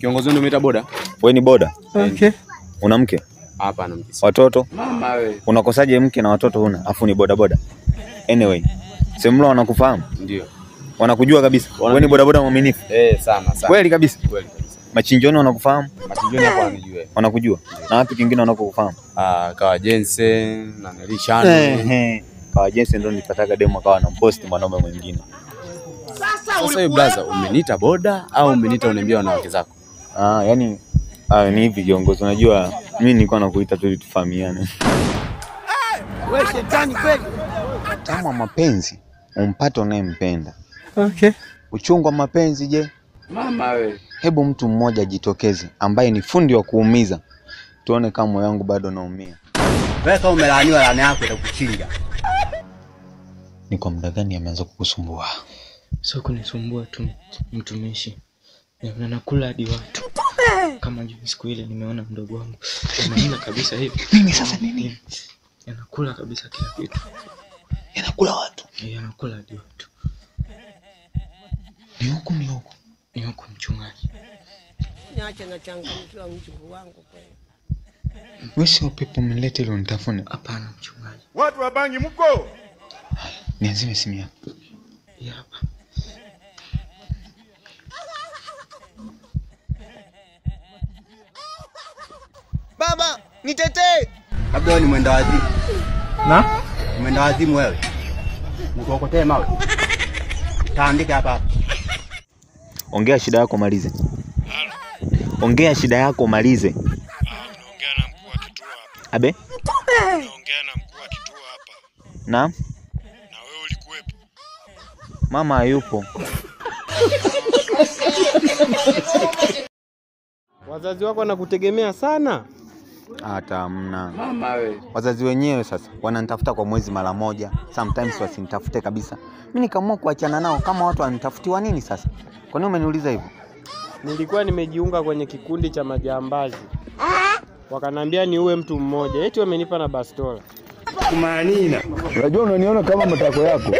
Kiongozi ndio umeita boda? Wewe ni boda? Okay. Una mke? Hapana mke. Watoto? Mama wewe. Unakosaje mke na watoto huna? Afu ni boda boda. Anyway, Semlo wanakufahamu? Ndio. Wanakujua kabisa. Wewe ni boda boda mwaminifu? Sana. Kweli kabisa. Kweli kabisa. Machinjoni wanakufahamu? Machinjoni hapo wanijua. Wanakujua. Na wapi kingine wanakufahamu? Kawa Jensen na Nelishano. Kawa Jensen ndio nilipataga demo akawa na post mwanaume mwingine. Sasa hivi brother, umeniita boda au umeniita uniambia wanawake zako? Yani ni hivi kiongozi, unajua mimi nilikuwa nakuita tu tufahamiane. Wewe shetani kweli. Kama mapenzi umpate unayempenda. Okay. Uchungu wa mapenzi je? Mama wewe. Hebu mtu mmoja jitokeze ambaye ni fundi wa kuumiza. Tuone kama moyo wangu bado naumia. Wewe kama umelaaniwa laana yako itakuchinja. Ni kwa muda gani ameanza kukusumbua? Sio kunisumbua tu mtumishi. Nakula hadi watu. Kama juzi siku ile nimeona mdogo wangu. Anaila kabisa hivi. Nini sasa nini? Yanakula kabisa kila kitu. Yanakula watu. Yanakula hadi watu. Ni huku. Ni huku mchungaji. Niache na changamkiwa mchungu wangu kweli. Wewe sio pepo mlete ile unitafune. Hapana mchungaji. Watu wa bangi mko? Niazime simu yako. Hapa. Baba, nitetee. Labda wewe ni mwenda wazimu. Na? Mwenda wazimu wewe. Nikokotee mawe. Taandika hapa. Ongea shida yako malize. Ongea shida yako malize. Unaongea na mkuu wa kituo hapa. Abe? Unaongea na mkuu wa kituo hapa. Na wewe ulikuwepo? Mama hayupo. Wazazi wako wanakutegemea sana. Hata hamna. Mama wewe. Wazazi wenyewe sasa wananitafuta kwa mwezi mara moja, sometimes wasinitafute kabisa. Mimi nikaamua kuachana nao kama watu wanitafutiwa nini sasa? Kwa nini umeniuliza hivyo? Nilikuwa nimejiunga kwenye kikundi cha majambazi. Wakanambia ni uwe mtu mmoja. Eti wamenipa na bastola. Kumanina. Unajua unaniona kama matako yako.